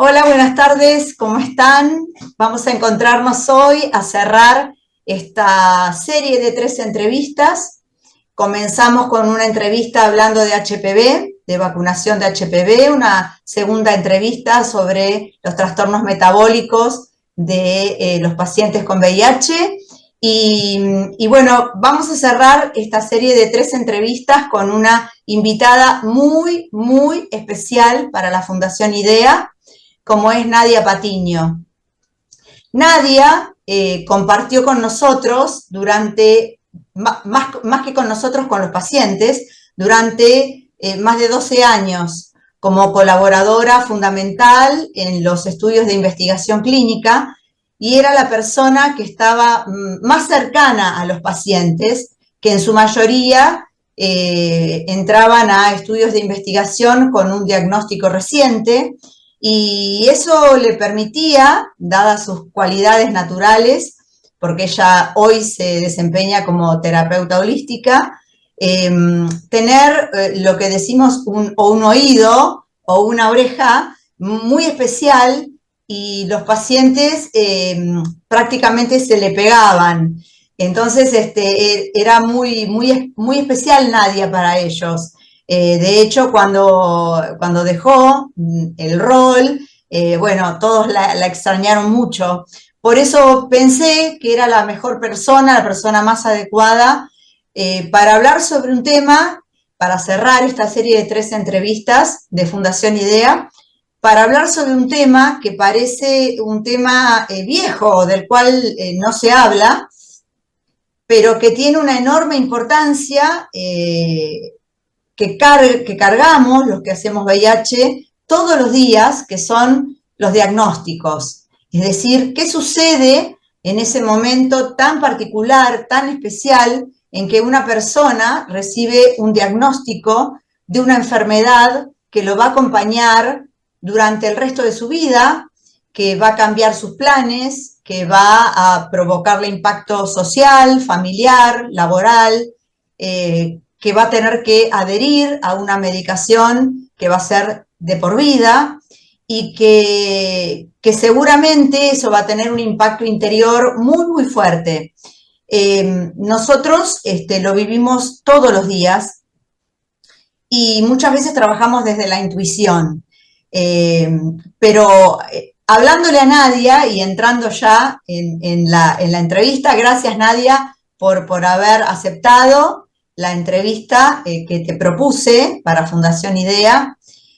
Hola, buenas tardes, ¿cómo están? Vamos a encontrarnos hoy a cerrar esta serie de 3 entrevistas. Comenzamos con una entrevista hablando de HPV, de vacunación de HPV, una segunda entrevista sobre los trastornos metabólicos de los pacientes con VIH. Y bueno, vamos a cerrar esta serie de 3 entrevistas con una invitada muy, muy especial para la Fundación IDEA, como es Nadia Patiño. Nadia compartió con nosotros durante, más que con nosotros, con los pacientes, durante más de 12 años como colaboradora fundamental en los estudios de investigación clínica, y era la persona que estaba más cercana a los pacientes, que en su mayoría entraban a estudios de investigación con un diagnóstico reciente, y eso le permitía, dadas sus cualidades naturales, porque ella hoy se desempeña como terapeuta holística, tener lo que decimos un oído o una oreja muy especial, y los pacientes prácticamente se le pegaban. Entonces era muy, muy, muy especial Nadia para ellos. De hecho, cuando dejó el rol, bueno, todos la extrañaron mucho. Por eso pensé que era la mejor persona, la persona más adecuada para hablar sobre un tema, para cerrar esta serie de 3 entrevistas de Fundación IDEA, para hablar sobre un tema que parece un tema viejo, del cual no se habla, pero que tiene una enorme importancia, que cargamos los que hacemos VIH todos los días, que son los diagnósticos. Es decir, ¿qué sucede en ese momento tan particular, tan especial, en que una persona recibe un diagnóstico de una enfermedad que lo va a acompañar durante el resto de su vida, que va a cambiar sus planes, que va a provocarle impacto social, familiar, laboral, que va a tener que adherir a una medicación que va a ser de por vida, y que seguramente eso va a tener un impacto interior muy, muy fuerte. Nosotros lo vivimos todos los días, y muchas veces trabajamos desde la intuición. Pero hablándole a Nadia y entrando ya en la entrevista, gracias Nadia por haber aceptado la entrevista que te propuse para Fundación IDEA.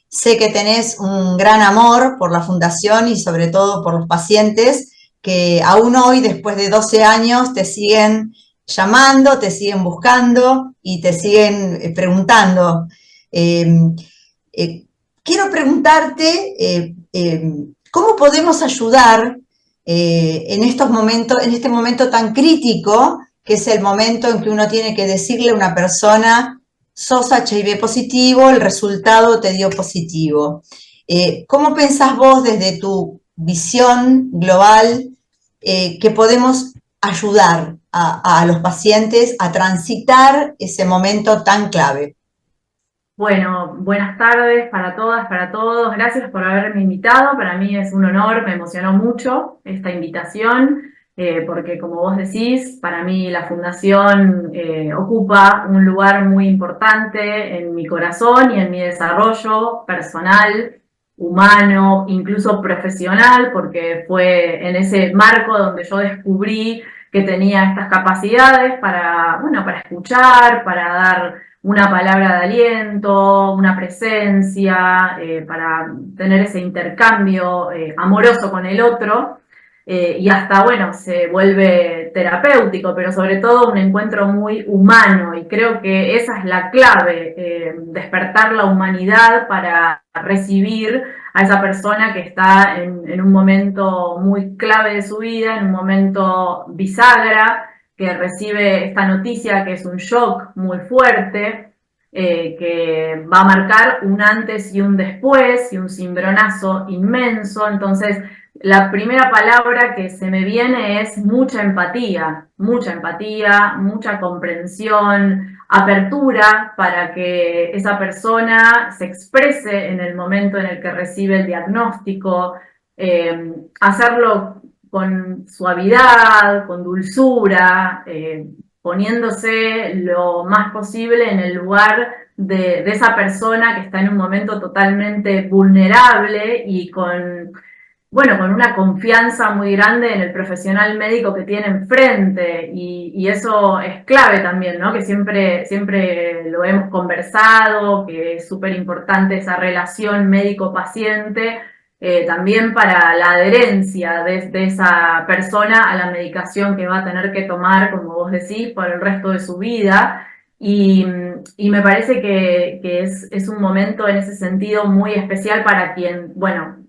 Sé que tenés un gran amor por la Fundación y sobre todo por los pacientes que aún hoy, después de 12 años, te siguen llamando, te siguen buscando y te siguen preguntando. Eh, eh, Quiero preguntarte cómo podemos ayudar en estos momentos, en este momento tan crítico, que es el momento en que uno tiene que decirle a una persona: sos HIV positivo, el resultado te dio positivo. ¿Cómo pensás vos, desde tu visión global, que podemos ayudar a los pacientes a transitar ese momento tan clave? Bueno, buenas tardes para todas, para todos. Gracias por haberme invitado. Para mí es un honor, me emocionó mucho esta invitación, porque como vos decís, para mí la Fundación ocupa un lugar muy importante en mi corazón y en mi desarrollo personal, humano, incluso profesional, porque fue en ese marco donde yo descubrí que tenía estas capacidades para, bueno, para escuchar, para dar una palabra de aliento, una presencia, para tener ese intercambio amoroso con el otro, y hasta, bueno, se vuelve terapéutico, pero sobre todo un encuentro muy humano, y creo que esa es la clave, despertar la humanidad para recibir a esa persona que está en un momento muy clave de su vida, en un momento bisagra, que recibe esta noticia que es un shock muy fuerte, que va a marcar un antes y un después y un cimbronazo inmenso. Entonces, la primera palabra que se me viene es mucha empatía, mucha comprensión, apertura para que esa persona se exprese en el momento en el que recibe el diagnóstico, hacerlo con suavidad, con dulzura, poniéndose lo más posible en el lugar de esa persona que está en un momento totalmente vulnerable y con una confianza muy grande en el profesional médico que tiene enfrente, y eso es clave también, ¿no? Que siempre lo hemos conversado, que es súper importante esa relación médico-paciente, también para la adherencia de esa persona a la medicación que va a tener que tomar, como vos decís, por el resto de su vida. Y me parece que es un momento en ese sentido muy especial para quien,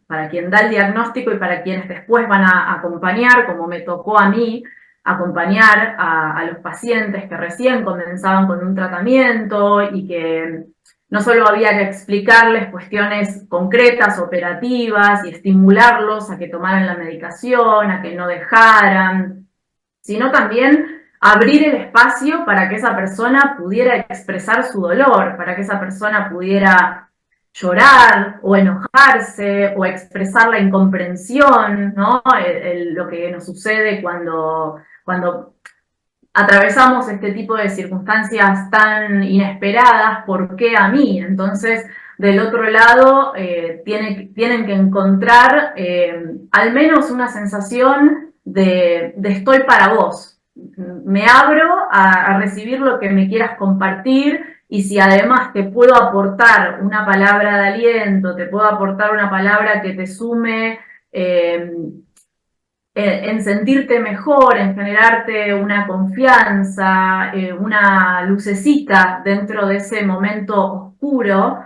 para quien da el diagnóstico y para quienes después van a acompañar, como me tocó a mí, acompañar a los pacientes que recién comenzaban con un tratamiento y que no solo había que explicarles cuestiones concretas, operativas y estimularlos a que tomaran la medicación, a que no dejaran, sino también abrir el espacio para que esa persona pudiera expresar su dolor, para que esa persona pudiera llorar o enojarse o expresar la incomprensión, ¿no? Lo que nos sucede cuando atravesamos este tipo de circunstancias tan inesperadas. ¿Por qué a mí? Entonces, del otro lado, tienen que encontrar al menos una sensación de estoy para vos. Me abro a recibir lo que me quieras compartir, y si además te puedo aportar una palabra de aliento, te puedo aportar una palabra que te sume en sentirte mejor, en generarte una confianza, una lucecita dentro de ese momento oscuro,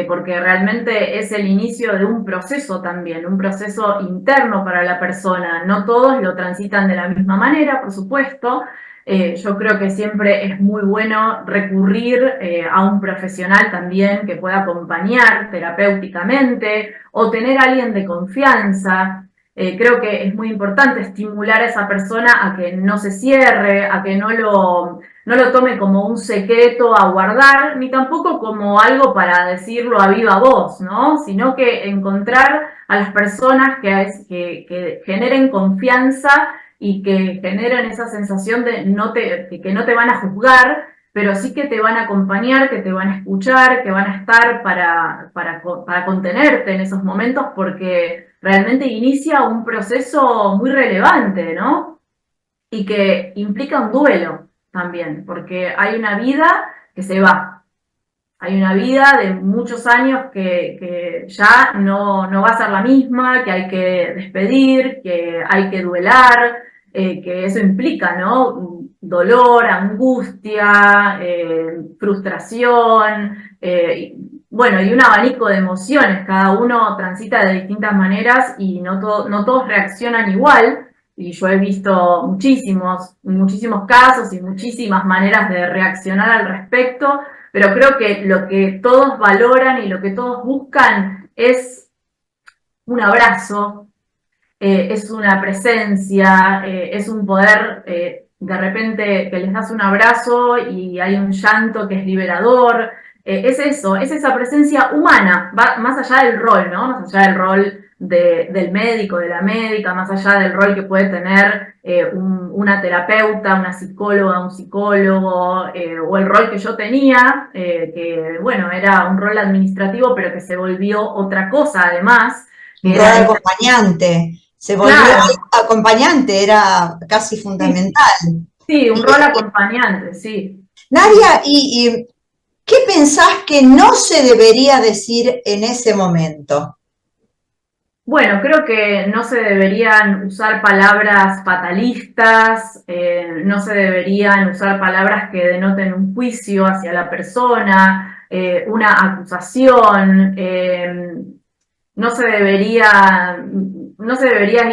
porque realmente es el inicio de un proceso también, un proceso interno para la persona. No todos lo transitan de la misma manera, por supuesto. Yo creo que siempre es muy bueno recurrir a un profesional también que pueda acompañar terapéuticamente, o tener a alguien de confianza. Creo que es muy importante estimular a esa persona a que no se cierre, a que no lo tome como un secreto a guardar, ni tampoco como algo para decirlo a viva voz, ¿no? Sino que encontrar a las personas que generen confianza y que generen esa sensación de que no te van a juzgar, pero sí que te van a acompañar, que te van a escuchar, que van a estar para contenerte en esos momentos, porque realmente inicia un proceso muy relevante, ¿no? Y que implica un duelo también, porque hay una vida que se va. Hay una vida de muchos años que ya no va a ser la misma, que hay que despedir, que hay que duelar, que eso implica, ¿no? Dolor, angustia, frustración, y un abanico de emociones. Cada uno transita de distintas maneras y no todos reaccionan igual. Y yo he visto muchísimos casos y muchísimas maneras de reaccionar al respecto, pero creo que lo que todos valoran y lo que todos buscan es un abrazo, es una presencia, es un poder, de repente que les das un abrazo y hay un llanto que es liberador. Es eso, es esa presencia humana, va más allá del rol, ¿no? Más allá del rol del médico, de la médica, más allá del rol que puede tener una terapeuta, una psicóloga, un psicólogo, o el rol que yo tenía, que era un rol administrativo, pero que se volvió otra cosa además. Un rol acompañante, se volvió acompañante, era casi fundamental. Sí, un rol acompañante, sí. Nadia, ¿y qué pensás que no se debería decir en ese momento? Bueno, creo que no se deberían usar palabras fatalistas, no se deberían usar palabras que denoten un juicio hacia la persona, una acusación. No se debería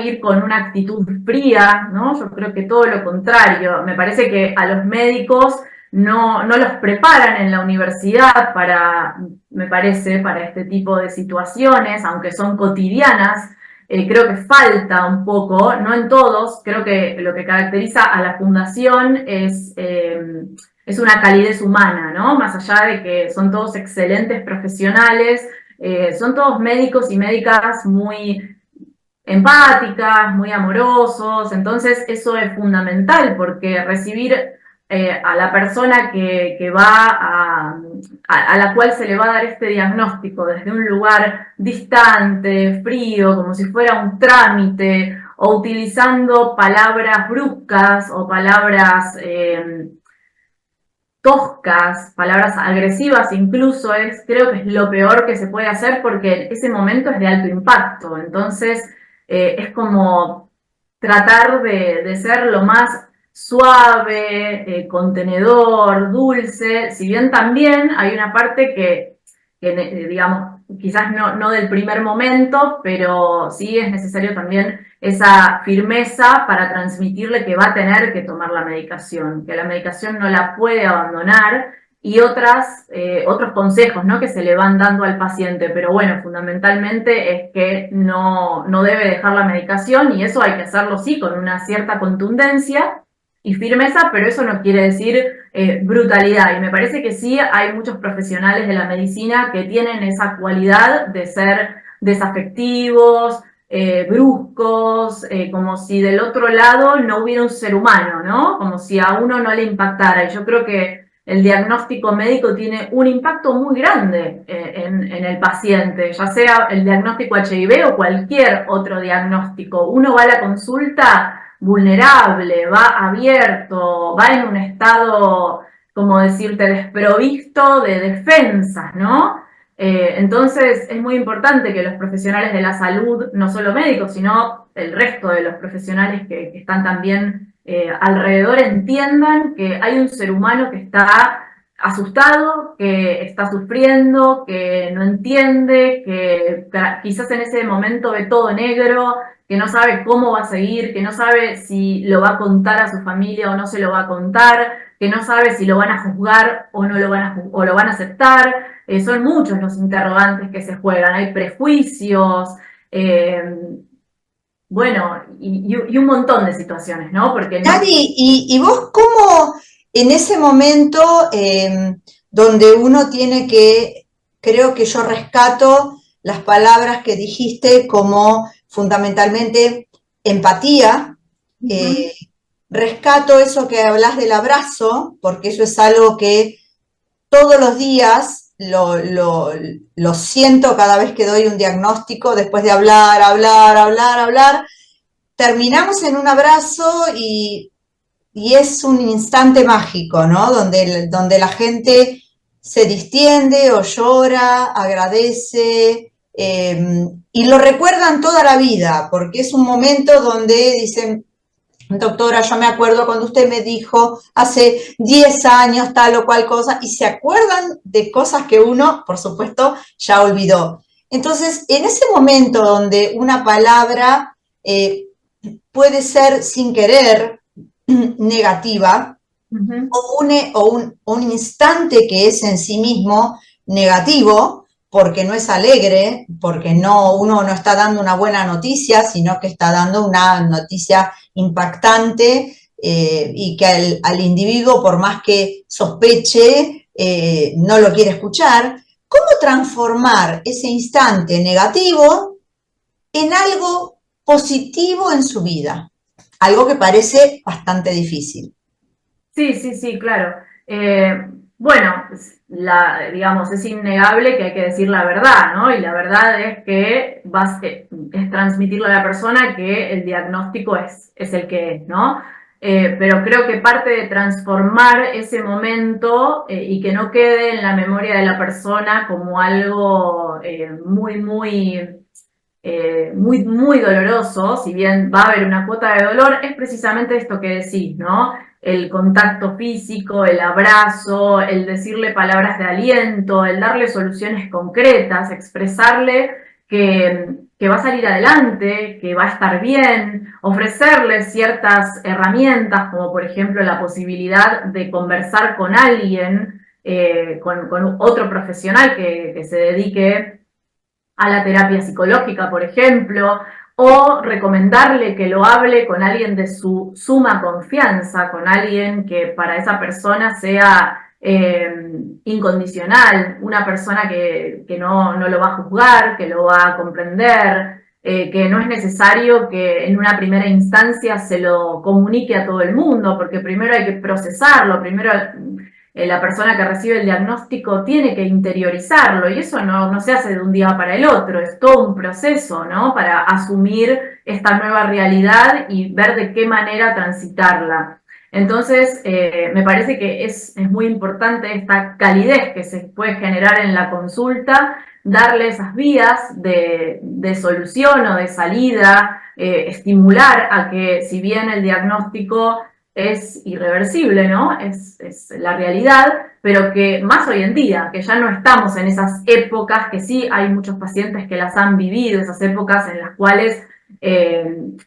ir con una actitud fría, ¿no? Yo creo que todo lo contrario. Me parece que a los médicos no los preparan en la universidad para este tipo de situaciones, aunque son cotidianas. Creo que falta un poco, no en todos. Creo que lo que caracteriza a la fundación es es una calidez humana, ¿no? Más allá de que son todos excelentes profesionales, son todos médicos y médicas muy empáticas, muy amorosos, entonces eso es fundamental porque recibir a la persona que va a la cual se le va a dar este diagnóstico desde un lugar distante, frío, como si fuera un trámite, o utilizando palabras bruscas o palabras toscas, palabras agresivas incluso, creo que es lo peor que se puede hacer porque ese momento es de alto impacto. Entonces, es como tratar de ser lo más suave, contenedor, dulce, si bien también hay una parte que digamos, quizás no del primer momento, pero sí es necesario también esa firmeza para transmitirle que va a tener que tomar la medicación, que la medicación no la puede abandonar y otros consejos, ¿no?, que se le van dando al paciente. Pero bueno, fundamentalmente es que no debe dejar la medicación y eso hay que hacerlo sí con una cierta contundencia y firmeza, pero eso no quiere decir brutalidad. Y me parece que sí hay muchos profesionales de la medicina que tienen esa cualidad de ser desafectivos, bruscos, como si del otro lado no hubiera un ser humano, ¿no? Como si a uno no le impactara. Y yo creo que el diagnóstico médico tiene un impacto muy grande en el paciente, ya sea el diagnóstico HIV o cualquier otro diagnóstico. Uno va a la consulta vulnerable, va abierto, va en un estado, como decirte, desprovisto de defensas, ¿no? Entonces es muy importante que los profesionales de la salud, no solo médicos, sino el resto de los profesionales que están también alrededor, entiendan que hay un ser humano que está asustado, que está sufriendo, que no entiende, que quizás en ese momento ve todo negro, que no sabe cómo va a seguir, que no sabe si lo va a contar a su familia o no se lo va a contar, que no sabe si lo van a juzgar o no lo van o lo van a aceptar. Son muchos los interrogantes que se juegan, hay prejuicios, bueno, y un montón de situaciones, ¿no? Porque no... Gaby, ¿y vos cómo en ese momento donde uno tiene que, creo que yo rescato las palabras que dijiste como fundamentalmente empatía, eh, rescato eso que hablas del abrazo, porque eso es algo que todos los días lo siento cada vez que doy un diagnóstico, después de hablar, terminamos en un abrazo y es un instante mágico, ¿no? Donde la gente se distiende o llora, agradece, y lo recuerdan toda la vida, porque es un momento donde dicen, doctora, yo me acuerdo cuando usted me dijo hace 10 años tal o cual cosa, y se acuerdan de cosas que uno, por supuesto, ya olvidó. Entonces, en ese momento donde una palabra puede ser sin querer negativa, o un instante que es en sí mismo negativo, porque no es alegre, porque uno no está dando una buena noticia, sino que está dando una noticia impactante, y que al individuo, por más que sospeche, no lo quiere escuchar. ¿Cómo transformar ese instante negativo en algo positivo en su vida? Algo que parece bastante difícil. Sí, sí, sí, claro. Bueno, digamos, es innegable que hay que decir la verdad, ¿no? Y la verdad es que es transmitirle a la persona que el diagnóstico es el que es, ¿no? Pero creo que parte de transformar ese momento y que no quede en la memoria de la persona como algo muy doloroso, si bien va a haber una cuota de dolor, es precisamente esto que decís, ¿no? El contacto físico, el abrazo, el decirle palabras de aliento, el darle soluciones concretas, expresarle que va a salir adelante, que va a estar bien, ofrecerle ciertas herramientas, como por ejemplo la posibilidad de conversar con alguien, con otro profesional que se dedique a la terapia psicológica, por ejemplo, o recomendarle que lo hable con alguien de su suma confianza, con alguien que para esa persona sea incondicional, una persona que no lo va a juzgar, que lo va a comprender, que no es necesario que en una primera instancia se lo comunique a todo el mundo, porque primero hay que procesarlo, primero la persona que recibe el diagnóstico tiene que interiorizarlo y eso no se hace de un día para el otro, es todo un proceso, ¿no? Para asumir esta nueva realidad y ver de qué manera transitarla. Entonces, me parece que es muy importante esta calidez que se puede generar en la consulta, darle esas vías de solución o de salida, estimular a que si bien el diagnóstico es irreversible, ¿no? Es la realidad, pero que más hoy en día, que ya no estamos en esas épocas, que sí hay muchos pacientes que las han vivido, esas épocas en las cuales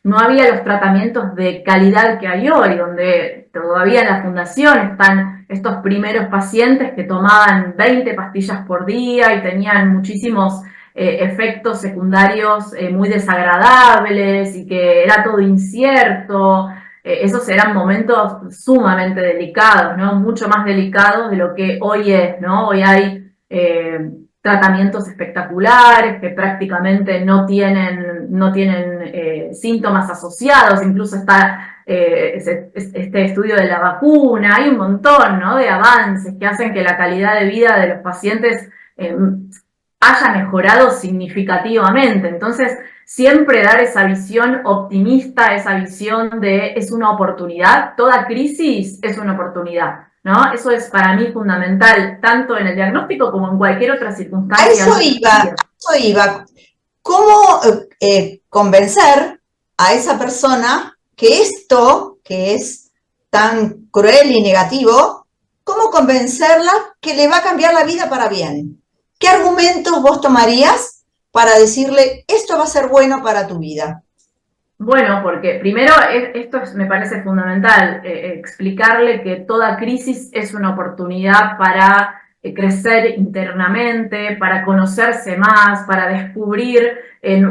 no había los tratamientos de calidad que hay hoy, donde todavía en la fundación están estos primeros pacientes que tomaban 20 pastillas por día y tenían muchísimos efectos secundarios muy desagradables y que era todo incierto. Esos eran momentos sumamente delicados, ¿no? Mucho más delicados de lo que hoy es, ¿no? Hoy hay tratamientos espectaculares que prácticamente no tienen síntomas asociados, incluso está este estudio de la vacuna, hay un montón, ¿no? De avances que hacen que la calidad de vida de los pacientes haya mejorado significativamente. Entonces, siempre dar esa visión optimista, esa visión de es una oportunidad, toda crisis es una oportunidad, ¿no? Eso es para mí fundamental, tanto en el diagnóstico como en cualquier otra A circunstancia. eso iba. ¿Cómo convencer a esa persona que esto, que es tan cruel y negativo, cómo convencerla que le va a cambiar la vida para bien? ¿Qué argumentos vos tomarías para decirle esto va a ser bueno para tu vida? Bueno, porque primero me parece fundamental, explicarle que toda crisis es una oportunidad para crecer internamente, para conocerse más, para descubrir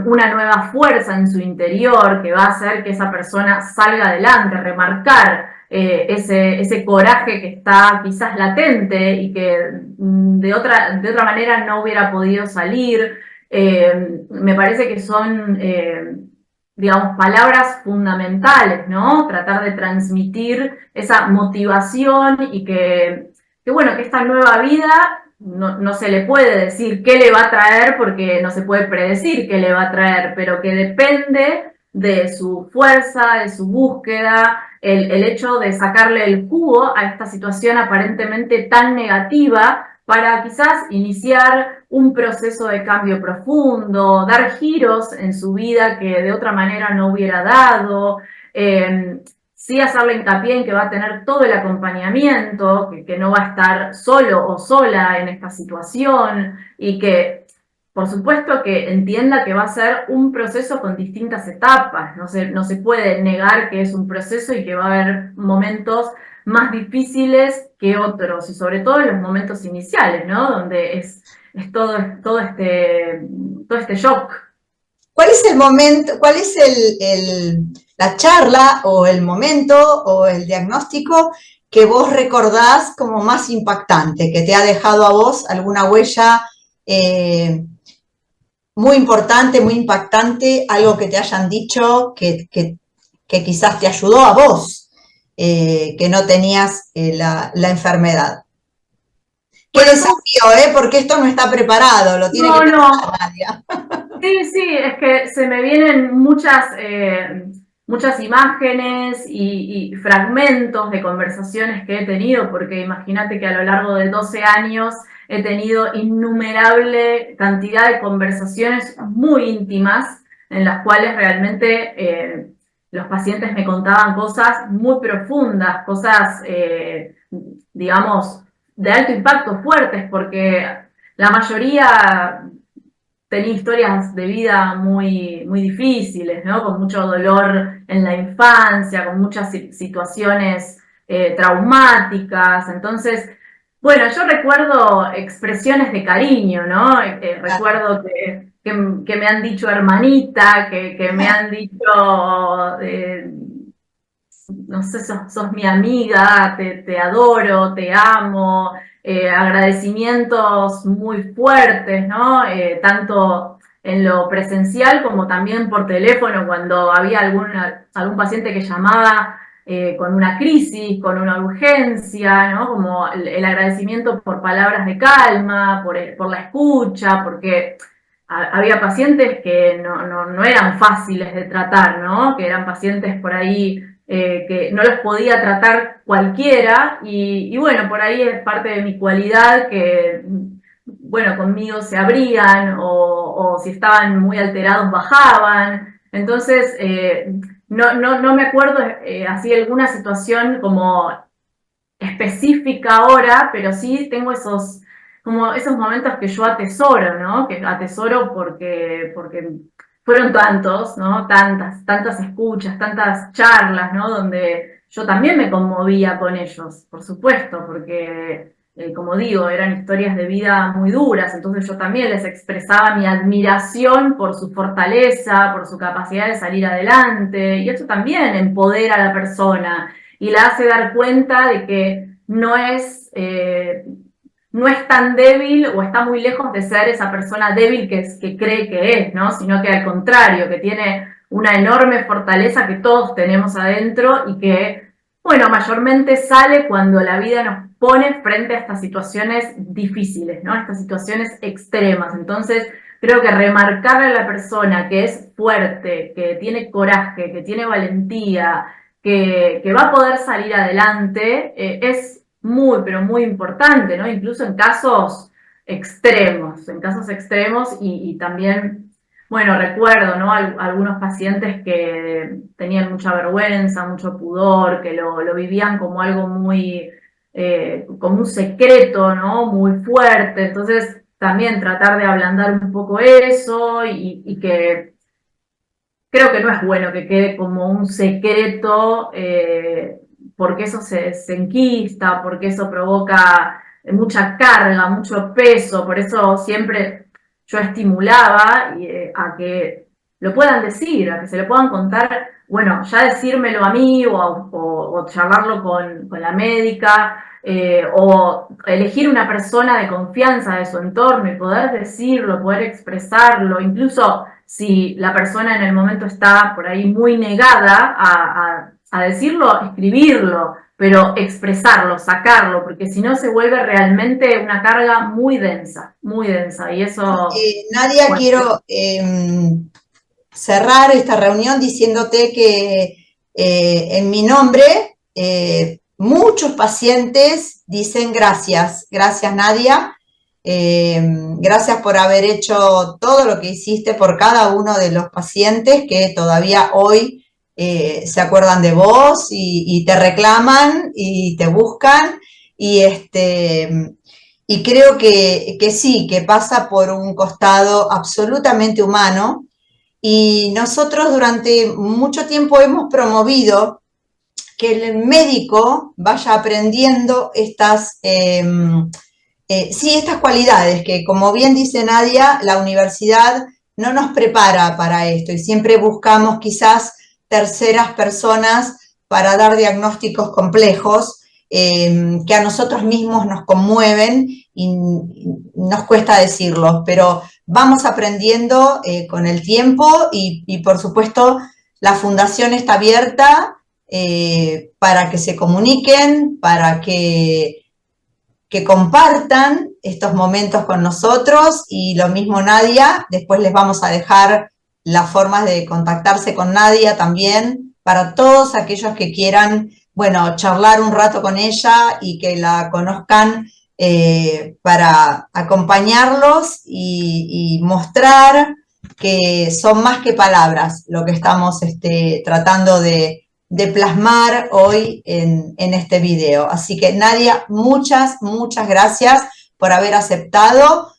una nueva fuerza en su interior que va a hacer que esa persona salga adelante, remarcar ese coraje que está quizás latente y que de otra manera no hubiera podido salir. Me parece que son digamos, palabras fundamentales, ¿no? Tratar de transmitir esa motivación y bueno, que esta nueva vida no se le puede decir qué le va a traer porque no se puede predecir qué le va a traer, pero que depende de su fuerza, de su búsqueda, el hecho de sacarle el jugo a esta situación aparentemente tan negativa para quizás iniciar un proceso de cambio profundo, dar giros en su vida que de otra manera no hubiera dado, sí hacerle hincapié en que va a tener todo el acompañamiento, que no va a estar solo o sola en esta situación y que por supuesto que entienda que va a ser un proceso con distintas etapas, no se puede negar que es un proceso y que va a haber momentos más difíciles que otros, y sobre todo en los momentos iniciales, ¿no? Donde es todo este shock. ¿Cuál es el momento, cuál es la charla o el momento o el diagnóstico que vos recordás como más impactante, que te ha dejado a vos alguna huella muy importante, muy impactante, algo que te hayan dicho que quizás te ayudó a vos, que no tenías la enfermedad? Qué Bueno, desafío, porque esto no está preparado, lo tiene que no. pensar Nadia. Sí, es que se me vienen muchas imágenes y fragmentos de conversaciones que he tenido, porque imagínate que a lo largo de 12 años he tenido innumerable cantidad de conversaciones muy íntimas en las cuales realmente los pacientes me contaban cosas muy profundas, cosas, digamos, de alto impacto, fuertes, porque la mayoría tenía historias de vida muy difíciles, ¿no? Con mucho dolor en la infancia, con muchas situaciones traumáticas. Entonces, bueno, yo recuerdo expresiones de cariño, ¿no? Recuerdo que me han dicho hermanita, que me han dicho, no sé, sos mi amiga, te adoro, te amo, agradecimientos muy fuertes, ¿no? Tanto en lo presencial como también por teléfono, cuando había algún paciente que llamaba con una crisis, con una urgencia, ¿no? Como el agradecimiento por palabras de calma, por la escucha, porque había pacientes que no eran fáciles de tratar, ¿no? Que eran pacientes por ahí que no los podía tratar cualquiera y bueno, por ahí es parte de mi cualidad que, bueno, conmigo se abrían o si estaban muy alterados bajaban. Entonces, no me acuerdo así alguna situación como específica ahora, pero sí tengo como esos momentos que yo atesoro, ¿no? Que atesoro porque fueron tantos, ¿no? Tantas escuchas, tantas charlas, ¿no? Donde yo también me conmovía con ellos, por supuesto, porque, como digo, eran historias de vida muy duras, entonces yo también les expresaba mi admiración por su fortaleza, por su capacidad de salir adelante, y eso también empodera a la persona y la hace dar cuenta de que no es tan débil o está muy lejos de ser esa persona débil que cree que es, ¿no? Sino que al contrario, que tiene una enorme fortaleza que todos tenemos adentro y que, bueno, mayormente sale cuando la vida nos pone frente a estas situaciones difíciles, ¿no? Estas situaciones extremas. Entonces, creo que remarcarle a la persona que es fuerte, que tiene coraje, que tiene valentía, que va a poder salir adelante, es muy, pero muy importante, ¿no? Incluso en casos extremos y también, bueno, recuerdo, ¿no? Algunos pacientes que tenían mucha vergüenza, mucho pudor, que lo vivían como algo muy, como un secreto, ¿no? Muy fuerte, entonces también tratar de ablandar un poco eso y que creo que no es bueno que quede como un secreto, porque eso se enquista, porque eso provoca mucha carga, mucho peso, por eso siempre yo estimulaba a que lo puedan decir, a que se lo puedan contar, bueno, ya decírmelo a mí o charlarlo con la médica, o elegir una persona de confianza de su entorno y poder decirlo, poder expresarlo, incluso si la persona en el momento está por ahí muy negada a decirlo, escribirlo, pero expresarlo, sacarlo, porque si no se vuelve realmente una carga muy densa, y eso, Nadia, bueno, quiero cerrar esta reunión diciéndote que en mi nombre muchos pacientes dicen gracias, gracias Nadia, gracias por haber hecho todo lo que hiciste por cada uno de los pacientes que todavía hoy se acuerdan de vos y te reclaman y te buscan y y creo que sí, que pasa por un costado absolutamente humano y nosotros durante mucho tiempo hemos promovido que el médico vaya aprendiendo estas cualidades que, como bien dice Nadia, la universidad no nos prepara para esto y siempre buscamos quizás terceras personas para dar diagnósticos complejos que a nosotros mismos nos conmueven y nos cuesta decirlos, pero vamos aprendiendo con el tiempo y por supuesto la fundación está abierta para que se comuniquen, para que compartan estos momentos con nosotros y lo mismo Nadia, después les vamos a dejar las formas de contactarse con Nadia también para todos aquellos que quieran, bueno, charlar un rato con ella y que la conozcan para acompañarlos y mostrar que son más que palabras lo que estamos tratando de plasmar hoy en este video. Así que Nadia, muchas gracias por haber aceptado.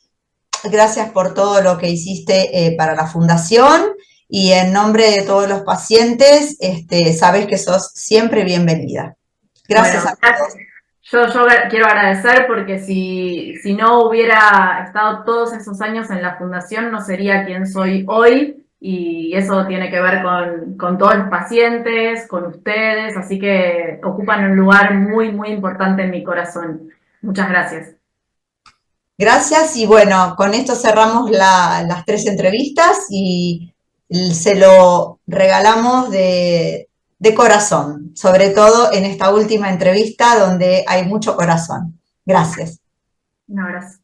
Gracias por todo lo que hiciste para la fundación y en nombre de todos los pacientes, sabes que sos siempre bienvenida. Gracias bueno, a todos. Yo quiero agradecer porque si no hubiera estado todos esos años en la fundación, no sería quien soy hoy, y eso tiene que ver con todos los pacientes, con ustedes, así que ocupan un lugar muy, muy importante en mi corazón. Muchas gracias. Gracias y bueno, con esto cerramos las 3 entrevistas y se lo regalamos de corazón, sobre todo en esta última entrevista donde hay mucho corazón. Gracias. Un abrazo.